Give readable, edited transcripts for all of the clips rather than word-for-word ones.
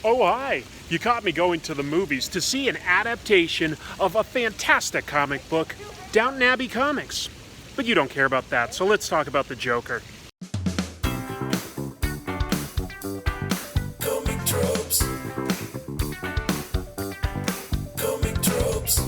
Oh, hi! You caught me going to the movies to see an adaptation of a fantastic comic book, Downton Abbey Comics. But you don't care about that, so let's talk about the Joker. Comic tropes. Comic tropes.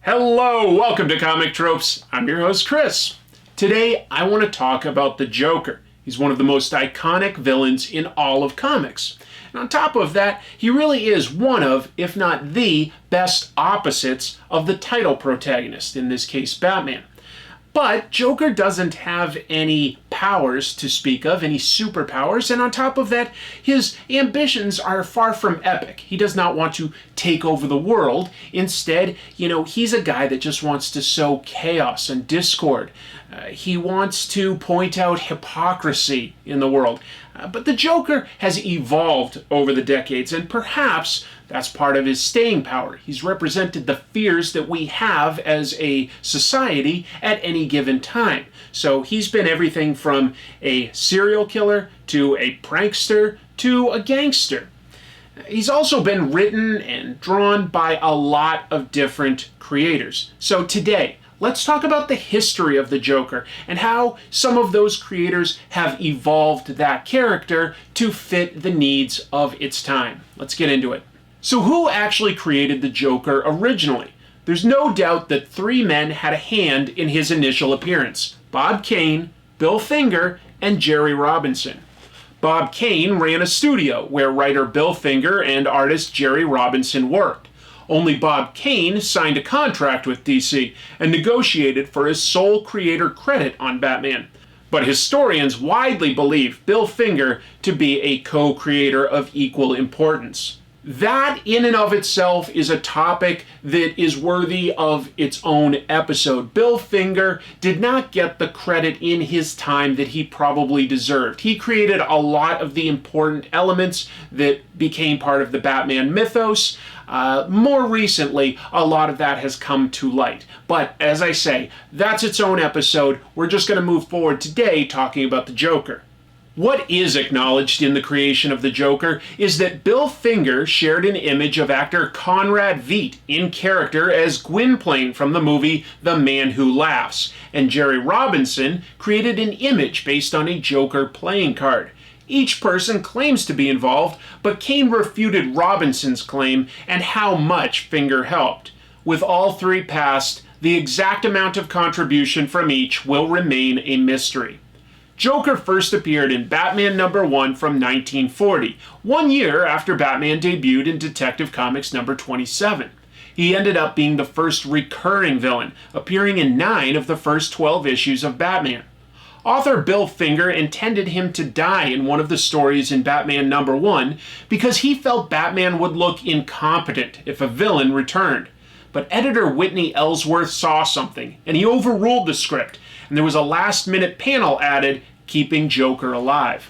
Hello, welcome to Comic Tropes. I'm your host, Chris. Today, I want to talk about the Joker. He's one of the most iconic villains in all of comics. And on top of that, he really is one of, if not the, best opposites of the title protagonist, in this case, Batman. But Joker doesn't have any powers to speak of, any superpowers, and on top of that, his ambitions are far from epic. He does not want to take over the world. Instead, he's a guy that just wants to sow chaos and discord. He wants to point out hypocrisy in the world. But the Joker has evolved over the decades, and perhaps that's part of his staying power. He's represented the fears that we have as a society at any given time. So he's been everything from a serial killer to a prankster to a gangster. He's also been written and drawn by a lot of different creators. So today, let's talk about the history of the Joker and how some of those creators have evolved that character to fit the needs of its time. Let's get into it. So who actually created the Joker originally? There's no doubt that three men had a hand in his initial appearance: Bob Kane, Bill Finger, and Jerry Robinson. Bob Kane ran a studio where writer Bill Finger and artist Jerry Robinson worked. Only Bob Kane signed a contract with DC and negotiated for his sole creator credit on Batman. But historians widely believe Bill Finger to be a co-creator of equal importance. That in and of itself is a topic that is worthy of its own episode. Bill Finger did not get the credit in his time that he probably deserved. He created a lot of the important elements that became part of the Batman mythos. More recently, a lot of that has come to light. But as I say, that's its own episode. We're just going to move forward today talking about the Joker. What is acknowledged in the creation of the Joker is that Bill Finger shared an image of actor Conrad Veidt in character as Gwynplaine from the movie The Man Who Laughs, and Jerry Robinson created an image based on a Joker playing card. Each person claims to be involved, but Kane refuted Robinson's claim and how much Finger helped. With all three passed, the exact amount of contribution from each will remain a mystery. Joker first appeared in Batman #1 from 1940, 1 year after Batman debuted in Detective Comics #27. He ended up being the first recurring villain, appearing in 9 of the first 12 issues of Batman. Author Bill Finger intended him to die in one of the stories in Batman #1 because he felt Batman would look incompetent if a villain returned. But editor Whitney Ellsworth saw something, and he overruled the script, and there was a last-minute panel added, keeping Joker alive.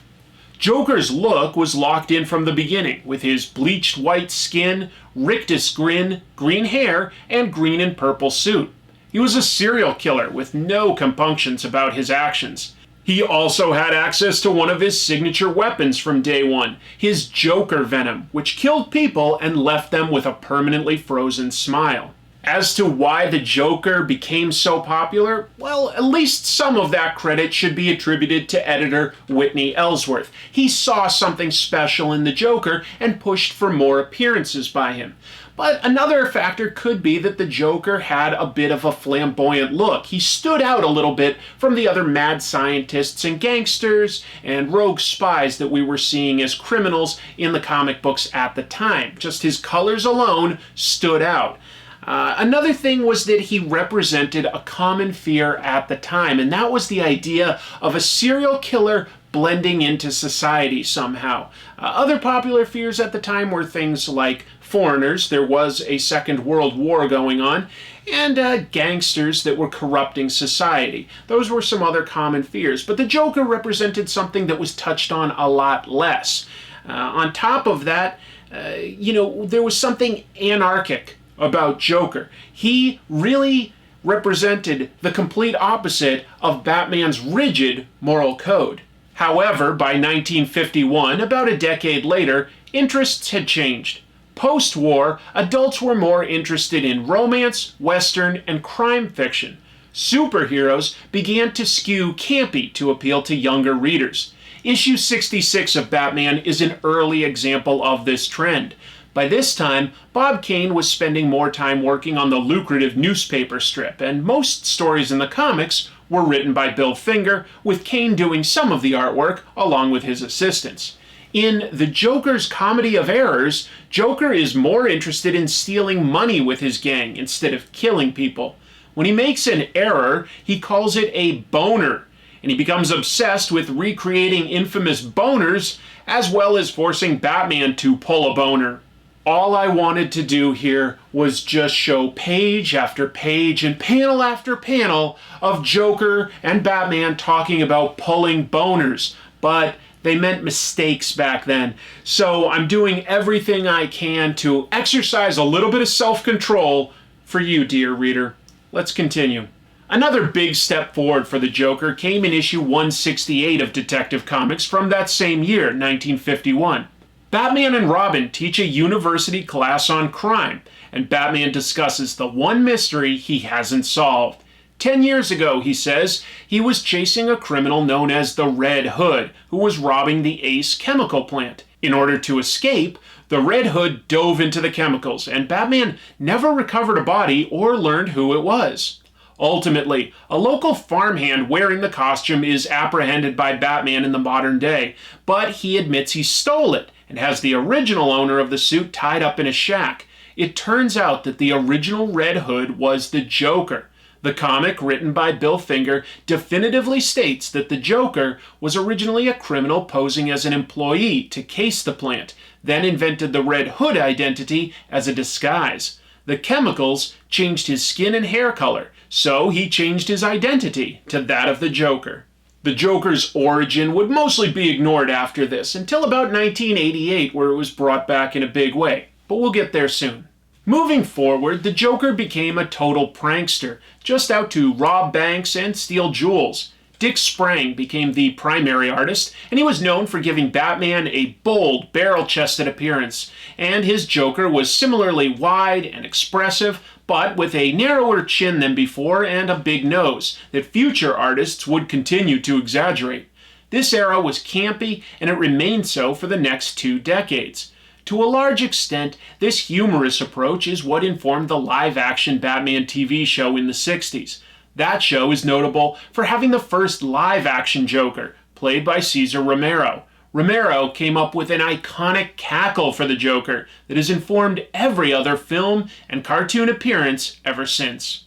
Joker's look was locked in from the beginning, with his bleached white skin, rictus grin, green hair, and green and purple suit. He was a serial killer with no compunctions about his actions. He also had access to one of his signature weapons from day one, his Joker venom, which killed people and left them with a permanently frozen smile. As to why the Joker became so popular, well, at least some of that credit should be attributed to editor Whitney Ellsworth. He saw something special in the Joker and pushed for more appearances by him. But another factor could be that the Joker had a bit of a flamboyant look. He stood out a little bit from the other mad scientists and gangsters and rogue spies that we were seeing as criminals in the comic books at the time. Just his colors alone stood out. Another thing was that he represented a common fear at the time, and that was the idea of a serial killer blending into society somehow. Other popular fears at the time were things like foreigners, there was a Second World War going on, and gangsters that were corrupting society. Those were some other common fears, but the Joker represented something that was touched on a lot less. On top of that, there was something anarchic about Joker. He really represented the complete opposite of Batman's rigid moral code. However, by 1951, about a decade later, interests had changed. Post-war, adults were more interested in romance, western, and crime fiction. Superheroes began to skew campy to appeal to younger readers. Issue 66 of Batman is an early example of this trend. By this time, Bob Kane was spending more time working on the lucrative newspaper strip, and most stories in the comics were written by Bill Finger, with Kane doing some of the artwork along with his assistants. In The Joker's Comedy of Errors, Joker is more interested in stealing money with his gang instead of killing people. When he makes an error, he calls it a boner, and he becomes obsessed with recreating infamous boners, as well as forcing Batman to pull a boner. All I wanted to do here was just show page after page and panel after panel of Joker and Batman talking about pulling boners, but they meant mistakes back then. So I'm doing everything I can to exercise a little bit of self-control for you, dear reader. Let's continue. Another big step forward for the Joker came in issue 168 of Detective Comics from that same year, 1951. Batman and Robin teach a university class on crime, and Batman discusses the one mystery he hasn't solved. 10 years ago, he says, he was chasing a criminal known as the Red Hood, who was robbing the Ace chemical plant. In order to escape, the Red Hood dove into the chemicals, and Batman never recovered a body or learned who it was. Ultimately, a local farmhand wearing the costume is apprehended by Batman in the modern day, but he admits he stole it and has the original owner of the suit tied up in a shack. It turns out that the original Red Hood was the Joker. The comic, written by Bill Finger, definitively states that the Joker was originally a criminal posing as an employee to case the plant, then invented the Red Hood identity as a disguise. The chemicals changed his skin and hair color, so he changed his identity to that of the Joker. The Joker's origin would mostly be ignored after this, until about 1988, where it was brought back in a big way. But we'll get there soon. Moving forward, the Joker became a total prankster, just out to rob banks and steal jewels. Dick Sprang became the primary artist, and he was known for giving Batman a bold, barrel-chested appearance, and his Joker was similarly wide and expressive, but with a narrower chin than before and a big nose that future artists would continue to exaggerate. This era was campy, and it remained so for the next 2 decades. To a large extent, this humorous approach is what informed the live-action Batman TV show in the 60s. That show is notable for having the first live-action Joker, played by Cesar Romero. Romero came up with an iconic cackle for the Joker that has informed every other film and cartoon appearance ever since.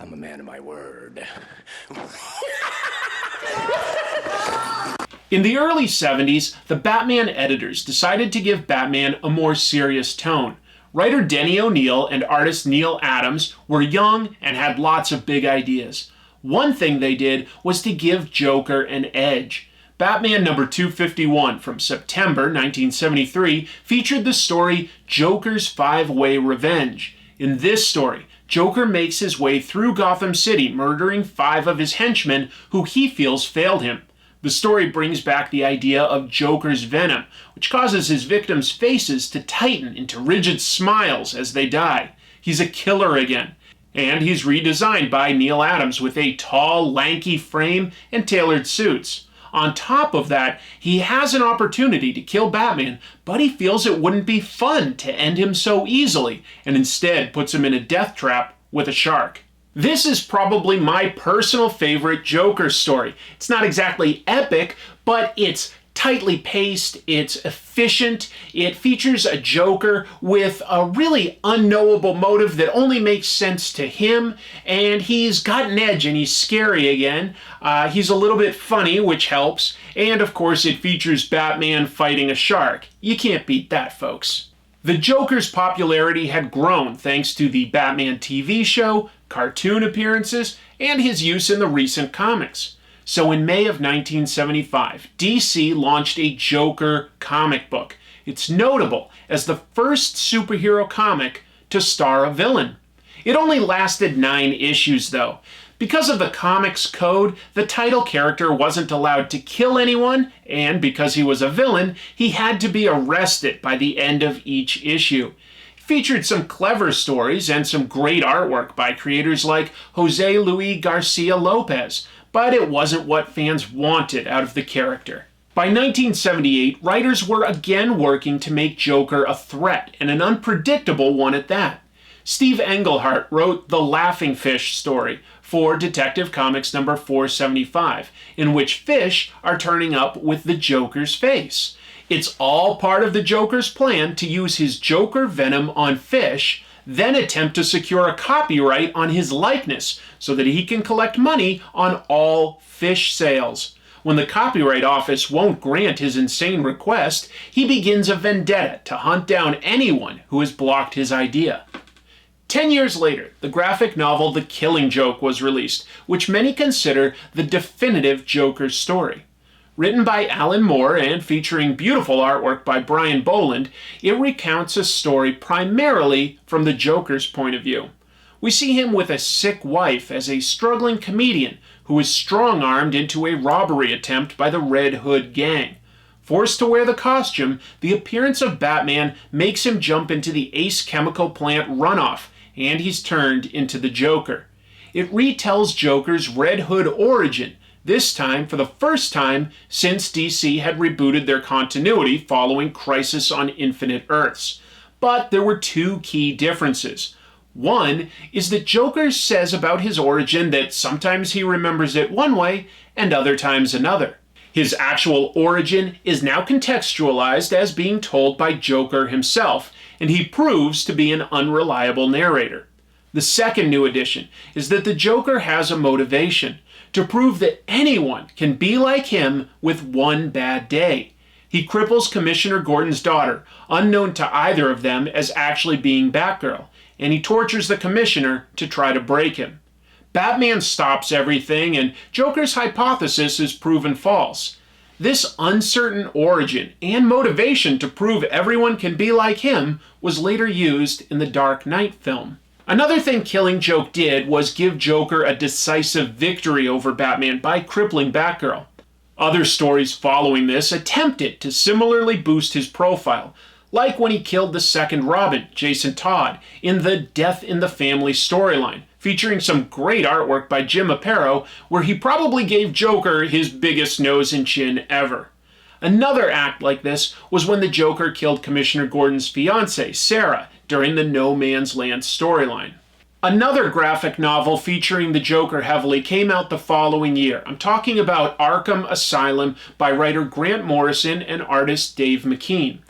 I'm a man of my word. In the early 70s, the Batman editors decided to give Batman a more serious tone. Writer Denny O'Neil and artist Neil Adams were young and had lots of big ideas. One thing they did was to give Joker an edge. Batman number 251 from September 1973 featured the story Joker's Five-Way Revenge. In this story, Joker makes his way through Gotham City, murdering 5 of his henchmen who he feels failed him. The story brings back the idea of Joker's venom, which causes his victims' faces to tighten into rigid smiles as they die. He's a killer again, and he's redesigned by Neil Adams with a tall, lanky frame and tailored suits. On top of that, he has an opportunity to kill Batman, but he feels it wouldn't be fun to end him so easily, and instead puts him in a death trap with a shark. This is probably my personal favorite Joker story. It's not exactly epic, but it's tightly paced, it's efficient, it features a Joker with a really unknowable motive that only makes sense to him, and he's got an edge and he's scary again. He's a little bit funny, which helps, and of course it features Batman fighting a shark. You can't beat that, folks. The Joker's popularity had grown thanks to the Batman TV show, cartoon appearances, and his use in the recent comics. So in May of 1975, DC launched a Joker comic book. It's notable as the first superhero comic to star a villain. It only lasted 9 issues though. Because of the comics code, the title character wasn't allowed to kill anyone, and because he was a villain, he had to be arrested by the end of each issue. It featured some clever stories and some great artwork by creators like Jose Luis Garcia Lopez, but it wasn't what fans wanted out of the character. By 1978, writers were again working to make Joker a threat, and an unpredictable one at that. Steve Englehart wrote the Laughing Fish story for Detective Comics number 475, in which fish are turning up with the Joker's face. It's all part of the Joker's plan to use his Joker venom on fish, then attempt to secure a copyright on his likeness so that he can collect money on all fish sales. When the Copyright Office won't grant his insane request, he begins a vendetta to hunt down anyone who has blocked his idea. 10 years later, the graphic novel The Killing Joke was released, which many consider the definitive Joker story. Written by Alan Moore and featuring beautiful artwork by Brian Boland, it recounts a story primarily from the Joker's point of view. We see him with a sick wife as a struggling comedian who is strong-armed into a robbery attempt by the Red Hood gang. Forced to wear the costume, the appearance of Batman makes him jump into the Ace Chemical Plant runoff, and he's turned into the Joker. It retells Joker's Red Hood origin, this time for the first time since DC had rebooted their continuity following Crisis on Infinite Earths. But there were 2 key differences. One is that Joker says about his origin that sometimes he remembers it one way and other times another. His actual origin is now contextualized as being told by Joker himself, and he proves to be an unreliable narrator. The second new addition is that the Joker has a motivation to prove that anyone can be like him with one bad day. He cripples Commissioner Gordon's daughter, unknown to either of them as actually being Batgirl, and he tortures the Commissioner to try to break him. Batman stops everything, and Joker's hypothesis is proven false. This uncertain origin and motivation to prove everyone can be like him was later used in the Dark Knight film. Another thing Killing Joke did was give Joker a decisive victory over Batman by crippling Batgirl. Other stories following this attempted to similarly boost his profile, like when he killed the second Robin, Jason Todd, in the Death in the Family storyline, featuring some great artwork by Jim Aparo, where he probably gave Joker his biggest nose and chin ever. Another act like this was when the Joker killed Commissioner Gordon's fiancée, Sarah, during the No Man's Land storyline. Another graphic novel featuring the Joker heavily came out the following year. I'm talking about Arkham Asylum by writer Grant Morrison and artist Dave McKean.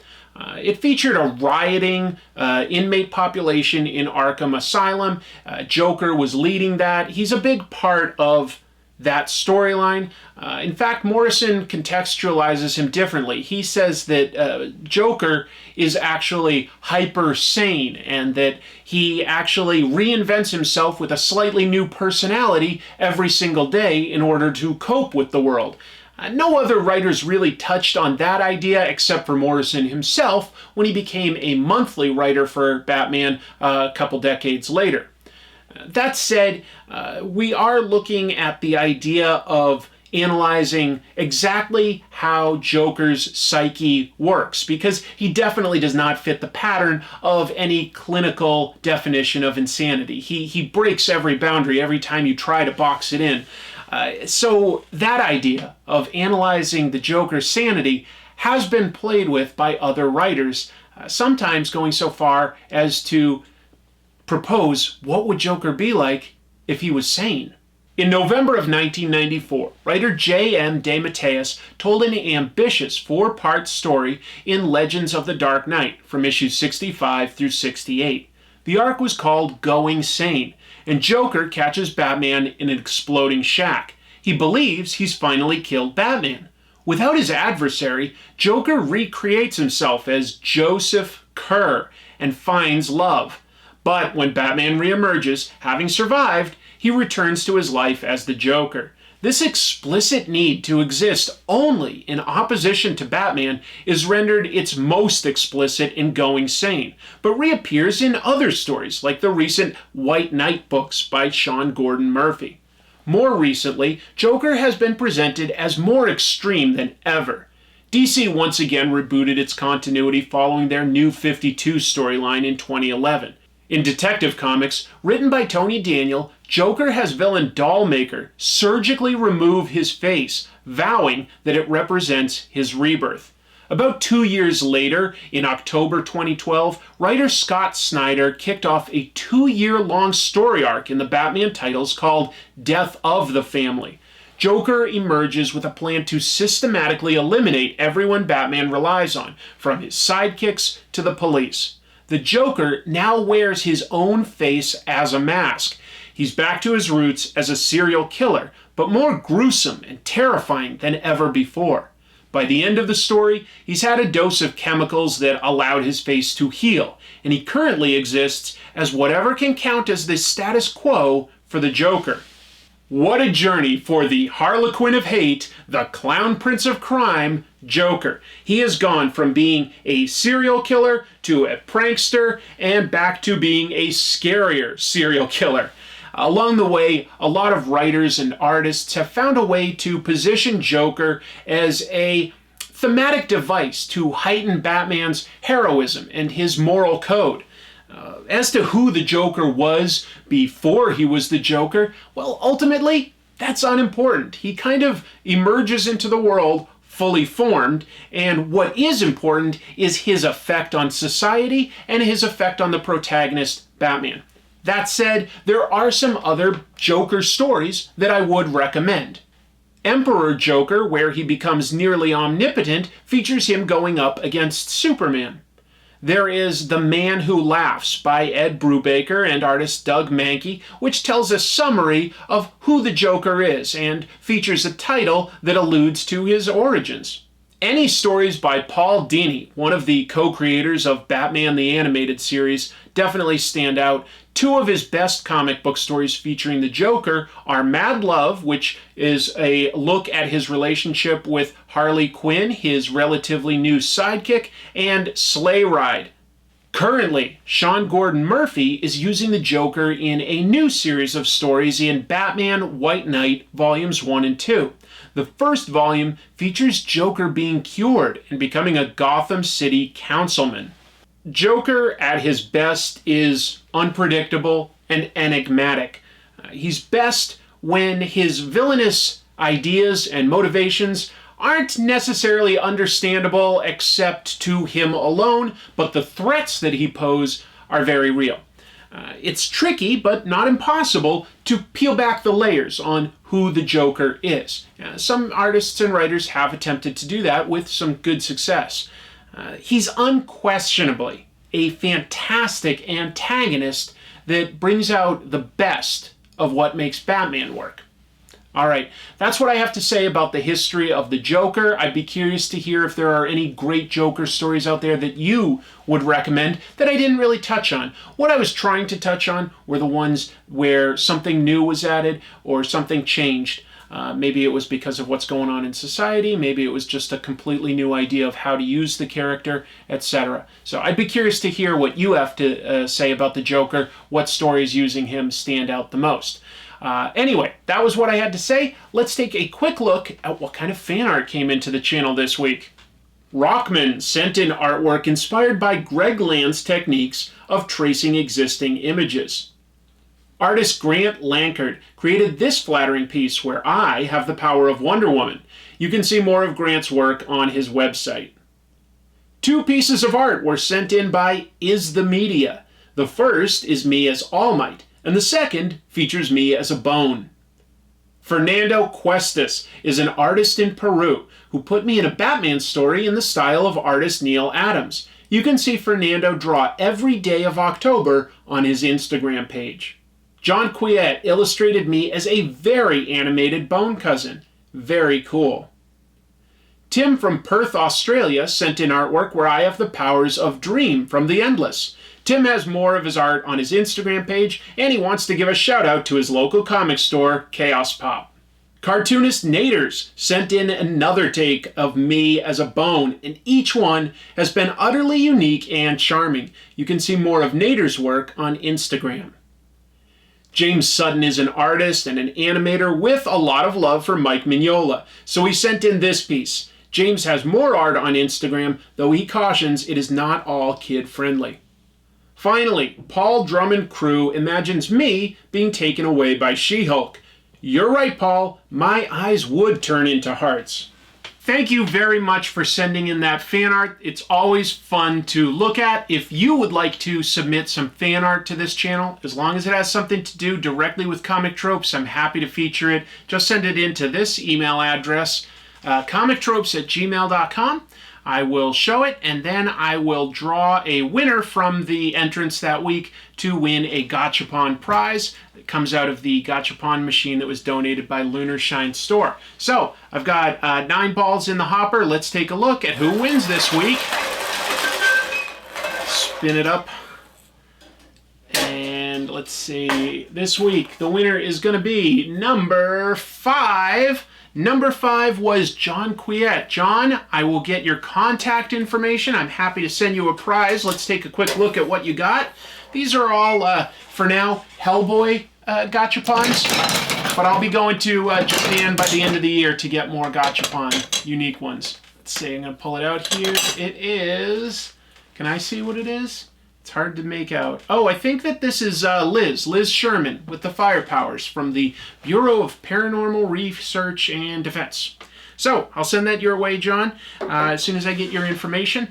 It featured a rioting inmate population in Arkham Asylum. Joker was leading that. He's a big part of that storyline. In fact, Morrison contextualizes him differently. He says that Joker is actually hyper sane and that he actually reinvents himself with a slightly new personality every single day in order to cope with the world. No other writers really touched on that idea except for Morrison himself when he became a monthly writer for Batman a couple decades later. That said, we are looking at the idea of analyzing exactly how Joker's psyche works, because he definitely does not fit the pattern of any clinical definition of insanity. He breaks every boundary every time you try to box it in. So that idea of analyzing the Joker's sanity has been played with by other writers, sometimes going so far as to propose what would Joker be like if he was sane. In November of 1994, writer J.M. DeMatteis told an ambitious 4-part story in Legends of the Dark Knight from issues 65 through 68. The arc was called Going Sane, and Joker catches Batman in an exploding shack. He believes he's finally killed Batman. Without his adversary, Joker recreates himself as Joseph Kerr and finds love. But when Batman reemerges, having survived, he returns to his life as the Joker. This explicit need to exist only in opposition to Batman is rendered its most explicit in Going Sane, but reappears in other stories like the recent White Knight books by Sean Gordon Murphy. More recently, Joker has been presented as more extreme than ever. DC once again rebooted its continuity following their New 52 storyline in 2011. In Detective Comics, written by Tony Daniel, Joker has villain Dollmaker surgically remove his face, vowing that it represents his rebirth. About 2 years later, in October 2012, writer Scott Snyder kicked off a 2-year-long story arc in the Batman titles called Death of the Family. Joker emerges with a plan to systematically eliminate everyone Batman relies on, from his sidekicks to the police. The Joker now wears his own face as a mask. He's back to his roots as a serial killer, but more gruesome and terrifying than ever before. By the end of the story, he's had a dose of chemicals that allowed his face to heal, and he currently exists as whatever can count as the status quo for the Joker. What a journey for the Harlequin of hate, the Clown Prince of crime, Joker. He has gone from being a serial killer to a prankster and back to being a scarier serial killer. Along the way, a lot of writers and artists have found a way to position Joker as a thematic device to heighten Batman's heroism and his moral code. As to who the Joker was before he was the Joker, well, ultimately, that's unimportant. He kind of emerges into the world fully formed, and what is important is his effect on society and his effect on the protagonist, Batman. That said, there are some other Joker stories that I would recommend. Emperor Joker, where he becomes nearly omnipotent, features him going up against Superman. There is The Man Who Laughs by Ed Brubaker and artist Doug Mankey, which tells a summary of who the Joker is and features a title that alludes to his origins. Any stories by Paul Dini, one of the co-creators of Batman the Animated Series, definitely stand out. Two of his best comic book stories featuring the Joker are Mad Love, which is a look at his relationship with Harley Quinn, his relatively new sidekick, and Sleigh Ride. Currently, Sean Gordon Murphy is using the Joker in a new series of stories in Batman White Knight Volumes 1 and 2. The first volume features Joker being cured and becoming a Gotham City councilman. Joker at his best is unpredictable and enigmatic. He's best when his villainous ideas and motivations aren't necessarily understandable except to him alone, but the threats that he poses are very real. It's tricky, but not impossible, to peel back the layers on who the Joker is. Some artists and writers have attempted to do that with some good success. He's unquestionably a fantastic antagonist that brings out the best of what makes Batman work. Alright, that's what I have to say about the history of the Joker. I'd be curious to hear if there are any great Joker stories out there that you would recommend that I didn't really touch on. What I was trying to touch on were the ones where something new was added or something changed. Maybe it was because of what's going on in society, maybe it was just a completely new idea of how to use the character, etc. So I'd be curious to hear what you have to say about the Joker, what stories using him stand out the most. Anyway, that was what I had to say. Let's take a quick look at what kind of fan art came into the channel this week. Rockman sent in artwork inspired by Greg Land's techniques of tracing existing images. Artist Grant Lankard created this flattering piece where I have the power of Wonder Woman. You can see more of Grant's work on his website. Two pieces of art were sent in by Is the Media. The first is me as All Might, and the second features me as a bone. Fernando Cuestas is an artist in Peru who put me in a Batman story in the style of artist Neil Adams. You can see Fernando draw every day of October on his Instagram page. John Quiet illustrated me as a very animated bone cousin. Very cool. Tim from Perth, Australia sent in artwork where I have the powers of Dream from The Endless. Tim has more of his art on his Instagram page, and he wants to give a shout out to his local comic store, Chaos Pop. Cartoonist Naders sent in another take of me as a bone, and each one has been utterly unique and charming. You can see more of Nader's work on Instagram. James Sutton is an artist and an animator with a lot of love for Mike Mignola, so he sent in this piece. James has more art on Instagram, though he cautions it is not all kid-friendly. Finally, Paul Drummond Crew imagines me being taken away by She-Hulk. You're right, Paul. My eyes would turn into hearts. Thank you very much for sending in that fan art. It's always fun to look at. If you would like to submit some fan art to this channel, as long as it has something to do directly with comic tropes, I'm happy to feature it. Just send it in to this email address, comictropes@gmail.com. I will show it, and then I will draw a winner from the entrance that week to win a Gachapon prize that comes out of the Gachapon machine that was donated by Lunar Shine Store. So, I've got 9 balls in the hopper. Let's take a look at who wins this week. Spin it up. And let's see. This week, the winner is going to be number 5. Number 5 was John Quiet. John, I will get your contact information. I'm happy to send you a prize. Let's take a quick look at what you got. These are all, for now, Hellboy Gachapons, but I'll be going to Japan by the end of the year to get more Gachapon unique ones. Let's see, I'm going to pull it out here. It is, can I see what it is? It's hard to make out. Oh, I think that this is Liz Sherman with the fire powers from the Bureau of Paranormal Research and Defense. So, I'll send that your way, John, as soon as I get your information.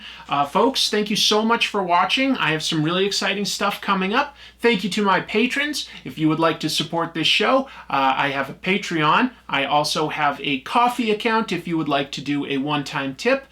Folks, thank you so much for watching. I have some really exciting stuff coming up. Thank you to my patrons. If you would like to support this show, I have a Patreon. I also have a Ko-fi account if you would like to do a one-time tip.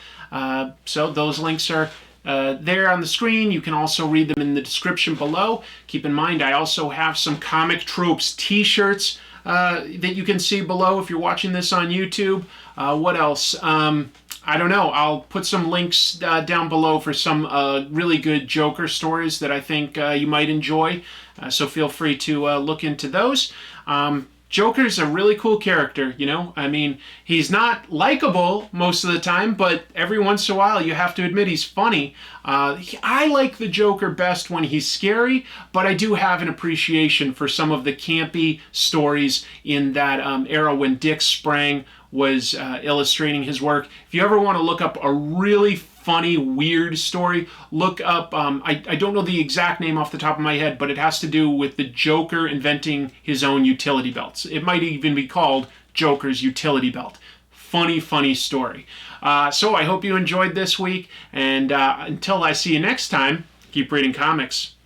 So those links are there on the screen. You can also read them in the description below. Keep in mind, I also have some Comic Tropes t-shirts that you can see below if you're watching this on YouTube. What else? I don't know. I'll put some links down below for some really good Joker stories that I think you might enjoy. So feel free to look into those. Joker's a really cool character, you know? I mean, he's not likable most of the time, but every once in a while you have to admit he's funny. I like the Joker best when he's scary, but I do have an appreciation for some of the campy stories in that era when Dick Sprang was illustrating his work. If you ever want to look up a really funny, weird story, look up, I don't know the exact name off the top of my head, but it has to do with the Joker inventing his own utility belts. It might even be called Joker's Utility Belt. Funny, funny story. So I hope you enjoyed this week, and until I see you next time, keep reading comics.